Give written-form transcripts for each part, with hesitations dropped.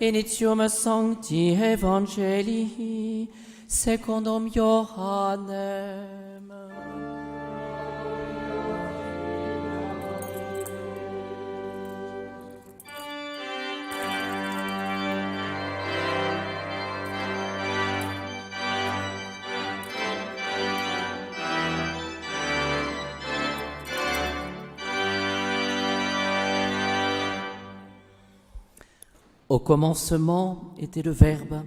Initium Sancti Evangelii secundum Johannem. Au commencement était le Verbe,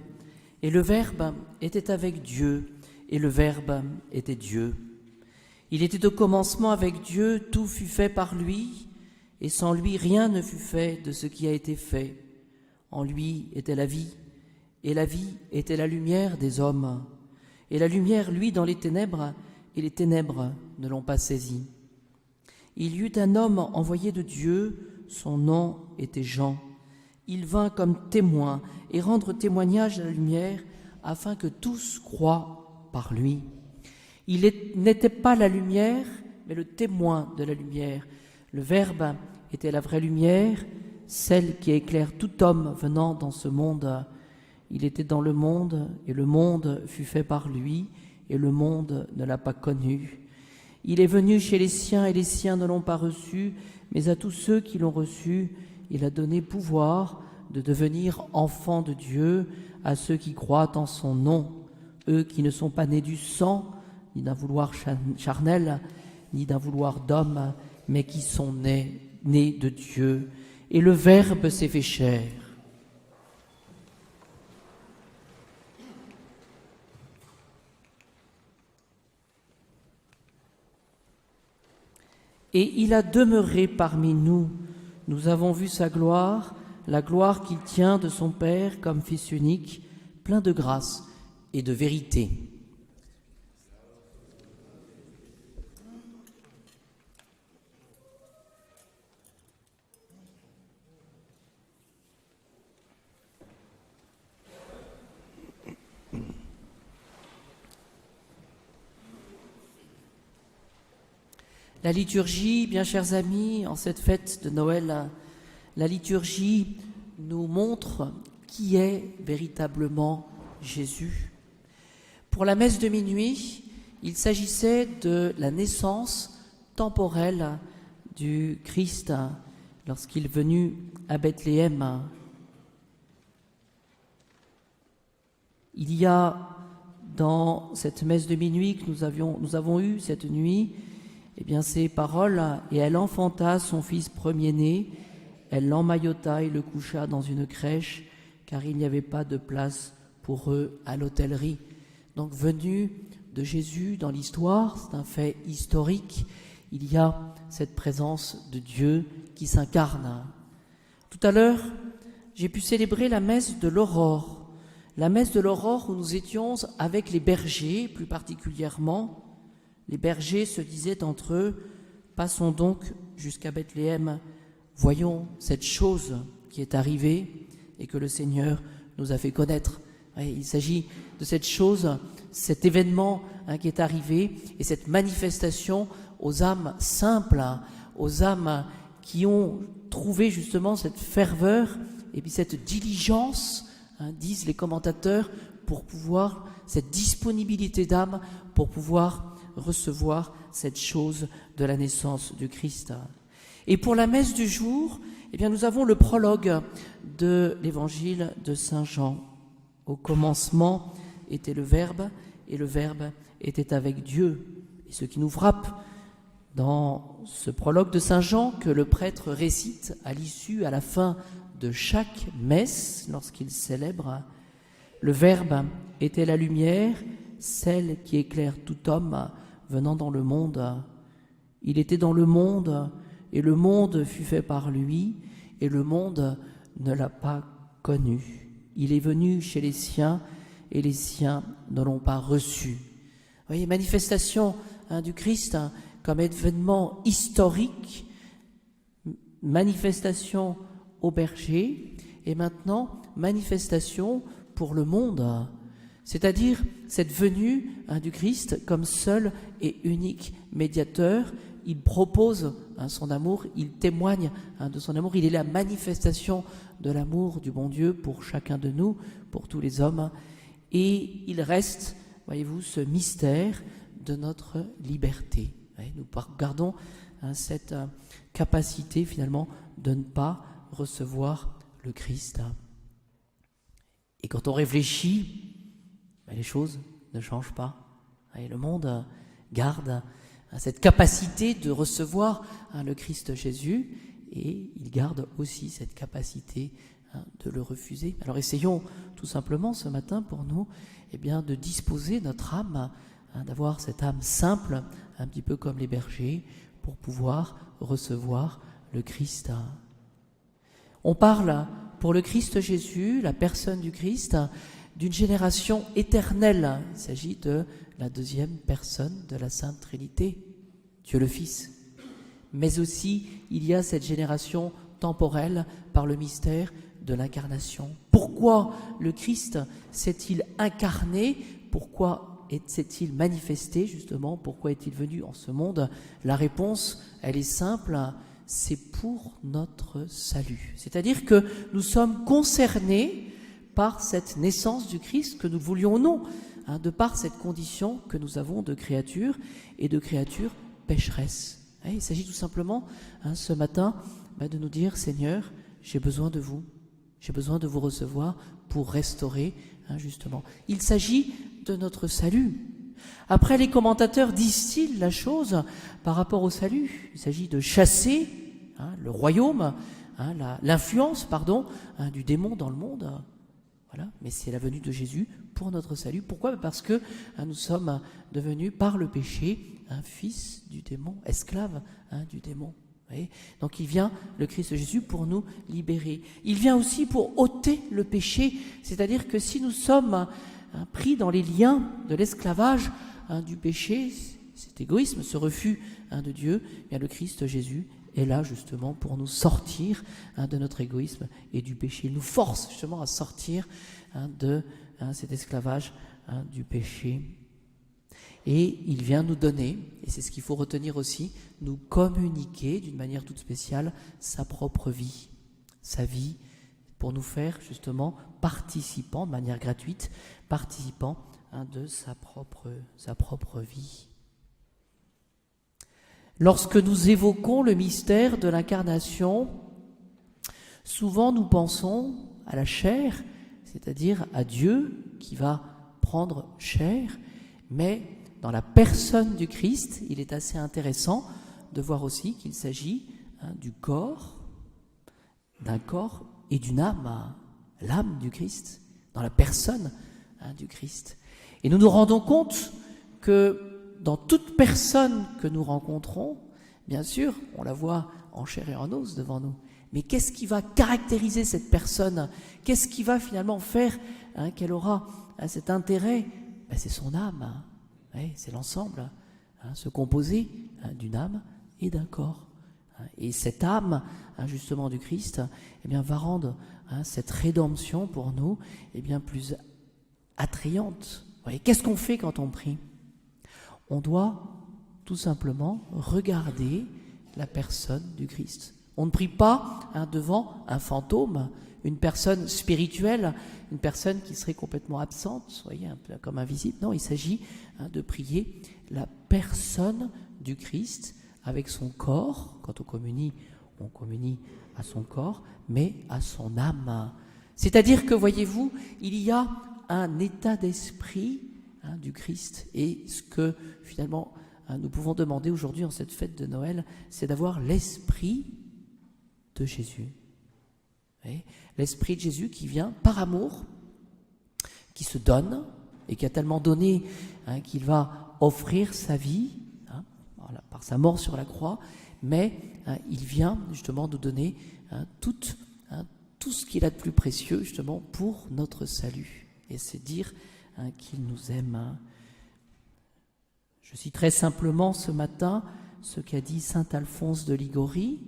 et le Verbe était avec Dieu, et le Verbe était Dieu. Il était au commencement avec Dieu, tout fut fait par lui, et sans lui rien ne fut fait de ce qui a été fait. En lui était la vie, et la vie était la lumière des hommes. Et la lumière luit dans les ténèbres, et les ténèbres ne l'ont pas saisie. Il y eut un homme envoyé de Dieu, son nom était Jean. Il vint comme témoin et rendre témoignage de la lumière, afin que tous croient par lui. Il n'était pas la lumière, mais le témoin de la lumière. Le Verbe était la vraie lumière, celle qui éclaire tout homme venant dans ce monde. Il était dans le monde, et le monde fut fait par lui, et le monde ne l'a pas connu. Il est venu chez les siens, et les siens ne l'ont pas reçu, mais à tous ceux qui l'ont reçu, il a donné pouvoir de devenir enfants de Dieu à ceux qui croient en son nom, eux qui ne sont pas nés du sang, ni d'un vouloir charnel, ni d'un vouloir d'homme, mais qui sont nés de Dieu. Et le Verbe s'est fait chair. Et il a demeuré parmi nous. Nous avons vu sa gloire, la gloire qu'il tient de son Père comme Fils unique, plein de grâce et de vérité. La liturgie, bien chers amis, en cette fête de Noël, la liturgie nous montre qui est véritablement Jésus. Pour la messe de minuit, il s'agissait de la naissance temporelle du Christ lorsqu'il est venu à Bethléem. Il y a dans cette messe de minuit que nous avons eue cette nuit, eh bien, ces paroles, et elle enfanta son fils premier-né, elle l'emmaillota et le coucha dans une crèche, car il n'y avait pas de place pour eux à l'hôtellerie. Donc, venu de Jésus dans l'histoire, c'est un fait historique, il y a cette présence de Dieu qui s'incarne. Tout à l'heure, j'ai pu célébrer la messe de l'aurore. La messe de l'aurore où nous étions avec les bergers, plus particulièrement. Les bergers se disaient entre eux, « Passons donc jusqu'à Bethléem, voyons cette chose qui est arrivée et que le Seigneur nous a fait connaître. » Il s'agit de cette chose, cet événement qui est arrivé et cette manifestation aux âmes simples, aux âmes qui ont trouvé justement cette ferveur et puis cette diligence, disent les commentateurs, pour pouvoir, cette disponibilité d'âme pour pouvoir recevoir cette chose de la naissance du Christ. Et pour la messe du jour, eh bien, nous avons le prologue de l'évangile de Saint Jean. Au commencement était le Verbe, et le Verbe était avec Dieu. Et ce qui nous frappe dans ce prologue de Saint Jean, que le prêtre récite à l'issue, à la fin de chaque messe, lorsqu'il célèbre, le Verbe était la lumière, celle qui éclaire tout homme venant dans le monde. Il était dans le monde, et le monde fut fait par lui, et le monde ne l'a pas connu. Il est venu chez les siens, et les siens ne l'ont pas reçu. Vous voyez, manifestation du Christ comme événement historique, manifestation au berger, et maintenant manifestation pour le monde. C'est-à-dire cette venue du Christ comme seul et unique médiateur il propose son amour, il témoigne de son amour, il est la manifestation de l'amour du bon Dieu pour chacun de nous, pour tous les hommes. Et il reste, voyez-vous, ce mystère de notre liberté. Nous gardons cette capacité finalement de ne pas recevoir le Christ. Et quand on réfléchit, les choses ne changent pas. Et le monde garde cette capacité de recevoir le Christ Jésus, et il garde aussi cette capacité de le refuser. Alors essayons tout simplement ce matin pour nous de disposer notre âme, d'avoir cette âme simple, un petit peu comme les bergers, pour pouvoir recevoir le Christ. On parle pour le Christ Jésus, la personne du Christ, d'une génération éternelle. Il s'agit de la deuxième personne de la Sainte Trinité, Dieu le Fils. Mais aussi, il y a cette génération temporelle par le mystère de l'incarnation. Pourquoi le Christ s'est-il incarné? Pourquoi s'est-il manifesté, justement? Pourquoi est-il venu en ce monde? La réponse, elle est simple, c'est pour notre salut. C'est-à-dire que nous sommes concernés par cette naissance du Christ, que nous voulions ou non, de par cette condition que nous avons de créatures et de créatures pécheresses. Il s'agit tout simplement, ce matin, de nous dire, Seigneur, j'ai besoin de vous recevoir pour restaurer, justement. Il s'agit de notre salut. Après, les commentateurs disent-ils la chose par rapport au salut? Il s'agit de chasser le royaume, l'influence, du démon dans le monde. Voilà. Mais c'est la venue de Jésus pour notre salut. Pourquoi? Parce que nous sommes devenus, par le péché, un fils du démon, esclave du démon. Donc il vient, le Christ Jésus, pour nous libérer. Il vient aussi pour ôter le péché, c'est-à-dire que si nous sommes pris dans les liens de l'esclavage du péché, cet égoïsme, ce refus de Dieu, bien le Christ Jésus est là justement pour nous sortir de notre égoïsme et du péché. Il nous force justement à sortir de cet esclavage du péché. Et il vient nous donner, et c'est ce qu'il faut retenir aussi, nous communiquer d'une manière toute spéciale sa propre vie, sa vie, pour nous faire justement participants, de manière gratuite, participants de sa propre vie. Lorsque nous évoquons le mystère de l'incarnation, souvent nous pensons à la chair, c'est-à-dire à Dieu qui va prendre chair, mais dans la personne du Christ, il est assez intéressant de voir aussi qu'il s'agit du corps, d'un corps et d'une âme, l'âme du Christ, dans la personne du Christ. Et nous nous rendons compte que dans toute personne que nous rencontrons, bien sûr, on la voit en chair et en os devant nous, mais qu'est-ce qui va caractériser cette personne? Qu'est-ce qui va finalement faire qu'elle aura cet intérêt? C'est son âme. C'est l'ensemble, se composer d'une âme et d'un corps. Et cette âme, justement, du Christ, va rendre cette rédemption pour nous plus attrayante. Qu'est-ce qu'on fait quand on prie? On doit tout simplement regarder la personne du Christ. On ne prie pas devant un fantôme, une personne spirituelle, une personne qui serait complètement absente, voyez, un peu comme invisible. Non, il s'agit de prier la personne du Christ avec son corps. Quand on communie à son corps, mais à son âme. C'est-à-dire que, voyez-vous, il y a un état d'esprit du Christ. Et ce que, finalement, nous pouvons demander aujourd'hui en cette fête de Noël, c'est d'avoir l'esprit de Jésus. L'esprit de Jésus qui vient par amour, qui se donne et qui a tellement donné qu'il va offrir sa vie par sa mort sur la croix, mais il vient justement nous donner tout ce qu'il a de plus précieux justement pour notre salut. Et c'est dire qu'il nous aime. Je citerai simplement ce matin ce qu'a dit saint Alphonse de Liguori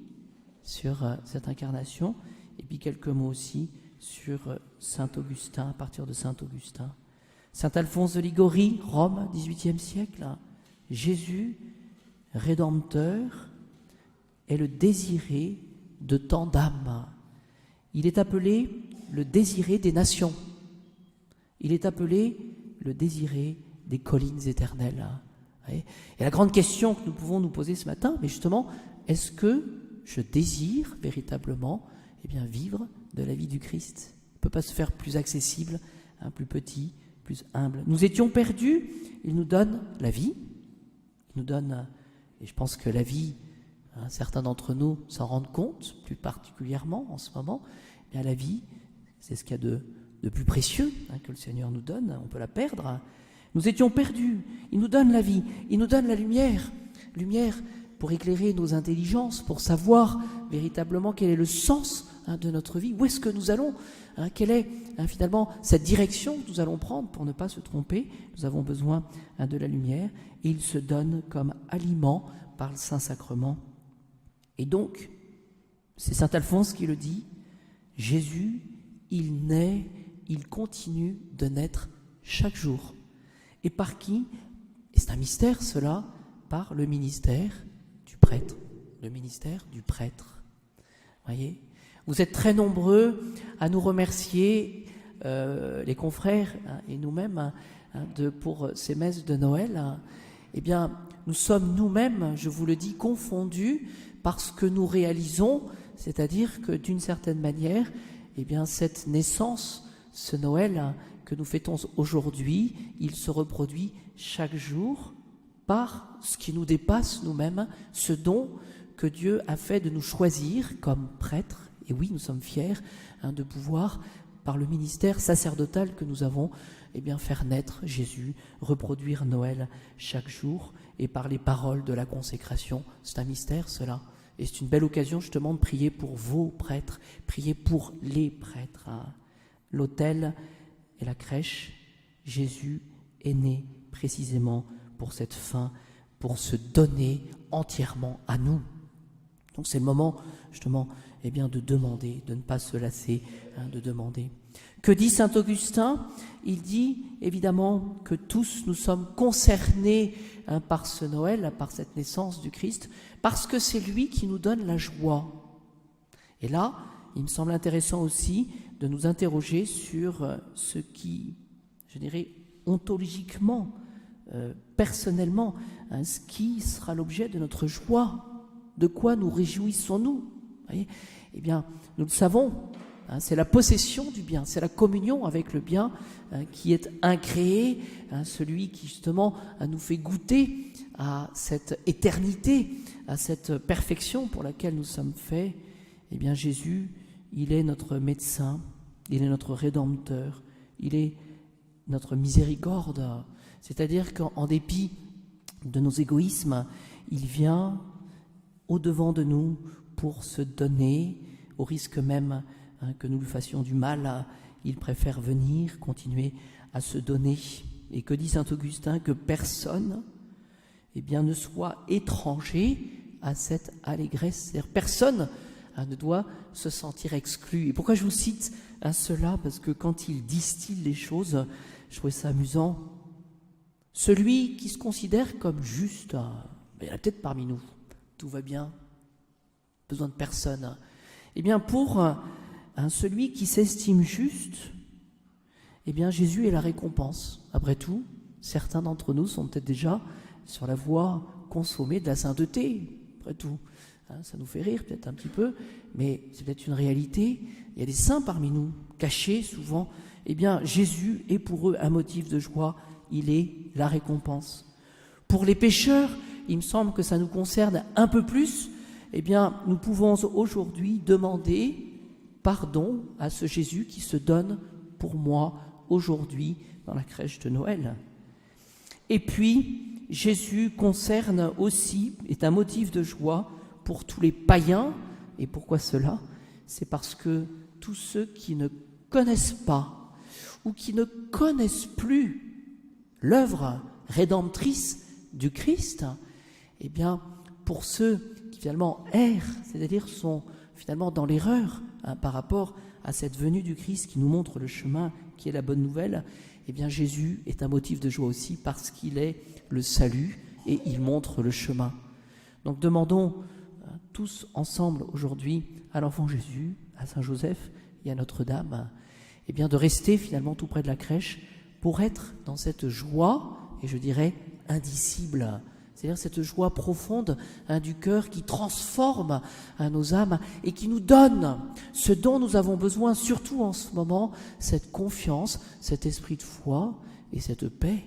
sur cette incarnation, et puis quelques mots aussi sur saint Augustin, à partir de saint Augustin. Saint Alphonse de Liguori, Rome, XVIIIe siècle. Jésus Rédempteur est le désiré de tant d'âmes. Il est appelé le désiré des nations. Il est appelé le désiré des collines éternelles. Et la grande question que nous pouvons nous poser ce matin, mais justement, est-ce que je désire véritablement vivre de la vie du Christ? Il ne peut pas se faire plus accessible, plus petit, plus humble. Nous étions perdus, il nous donne la vie. Il nous donne, et je pense que la vie, certains d'entre nous s'en rendent compte, plus particulièrement en ce moment, la vie, c'est ce qu'il y a de plus précieux que le Seigneur nous donne, on peut la perdre. Nous étions perdus, il nous donne la vie, il nous donne la lumière pour éclairer nos intelligences, pour savoir véritablement quel est le sens de notre vie, où est-ce que nous allons, quelle est finalement cette direction que nous allons prendre pour ne pas se tromper. Nous avons besoin de la lumière et il se donne comme aliment par le Saint-Sacrement. Et donc, c'est saint Alphonse qui le dit, Jésus, il naît, il continue de naître chaque jour. Et par qui? Et c'est un mystère cela, par le ministère du prêtre. Le ministère du prêtre. Voyez, vous êtes très nombreux à nous remercier, les confrères et nous-mêmes, pour ces messes de Noël. Eh bien, nous sommes nous-mêmes, je vous le dis, confondus parce que nous réalisons, c'est-à-dire que d'une certaine manière, cette naissance, ce Noël que nous fêtons aujourd'hui, il se reproduit chaque jour par ce qui nous dépasse nous-mêmes, ce don que Dieu a fait de nous choisir comme prêtres. Et oui, nous sommes fiers de pouvoir, par le ministère sacerdotal que nous avons, faire naître Jésus, reproduire Noël chaque jour, et par les paroles de la consécration. C'est un mystère cela. Et c'est une belle occasion justement de prier pour vos prêtres, prier pour les prêtres. L'autel et la crèche, Jésus est né précisément pour cette fin, pour se donner entièrement à nous. Donc c'est le moment justement de demander, de ne pas se lasser, de demander. Que dit saint Augustin? Il dit évidemment que tous nous sommes concernés par ce Noël, par cette naissance du Christ, parce que c'est lui qui nous donne la joie. Et là, il me semble intéressant aussi de nous interroger sur ce qui, je dirais, ontologiquement, personnellement, ce qui sera l'objet de notre joie. De quoi nous réjouissons-nous? Voyez, eh bien, nous le savons, c'est la possession du bien, c'est la communion avec le bien qui est incréé, celui qui justement nous fait goûter à cette éternité, à cette perfection pour laquelle nous sommes faits. Eh bien, Jésus, il est notre médecin, il est notre rédempteur, il est notre miséricorde. C'est-à-dire qu'en dépit de nos égoïsmes, il vient au-devant de nous pour se donner, au risque même que nous lui fassions du mal. Il préfère venir, continuer à se donner. Et que dit saint Augustin? Que personne ne soit étranger à cette allégresse. C'est-à-dire personne ne doit se sentir exclu. Et pourquoi je vous cite cela? Parce que quand il distille les choses, je trouvais ça amusant. Celui qui se considère comme juste, il y en a peut-être parmi nous, tout va bien, besoin de personne. Eh bien, pour celui qui s'estime juste, Jésus est la récompense. Après tout, certains d'entre nous sont peut-être déjà sur la voie consommée de la sainteté. Après tout, ça nous fait rire peut-être un petit peu, mais c'est peut-être une réalité. Il y a des saints parmi nous, cachés souvent. Jésus est pour eux un motif de joie. Il est la récompense. Pour les pécheurs, il me semble que ça nous concerne un peu plus. Nous pouvons aujourd'hui demander pardon à ce Jésus qui se donne pour moi aujourd'hui dans la crèche de Noël. Et puis, Jésus concerne aussi, est un motif de joie pour tous les païens. Et pourquoi cela? C'est parce que tous ceux qui ne connaissent pas ou qui ne connaissent plus l'œuvre rédemptrice du Christ, pour ceux qui finalement errent, c'est-à-dire sont finalement dans l'erreur par rapport à cette venue du Christ qui nous montre le chemin, qui est la bonne nouvelle, Jésus est un motif de joie aussi parce qu'il est le salut et il montre le chemin. Donc demandons tous ensemble aujourd'hui à l'enfant Jésus, à Saint Joseph et à Notre-Dame, eh bien de rester finalement tout près de la crèche pour être dans cette joie, et je dirais indicible, c'est-à-dire cette joie profonde du cœur qui transforme nos âmes et qui nous donne ce dont nous avons besoin, surtout en ce moment, cette confiance, cet esprit de foi et cette paix.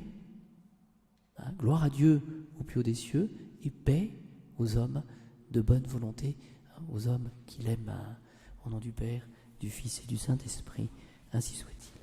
Gloire à Dieu au plus haut des cieux et paix aux hommes de bonne volonté, aux hommes qui l'aiment, au nom du Père, du Fils et du Saint-Esprit. Ainsi soit-il.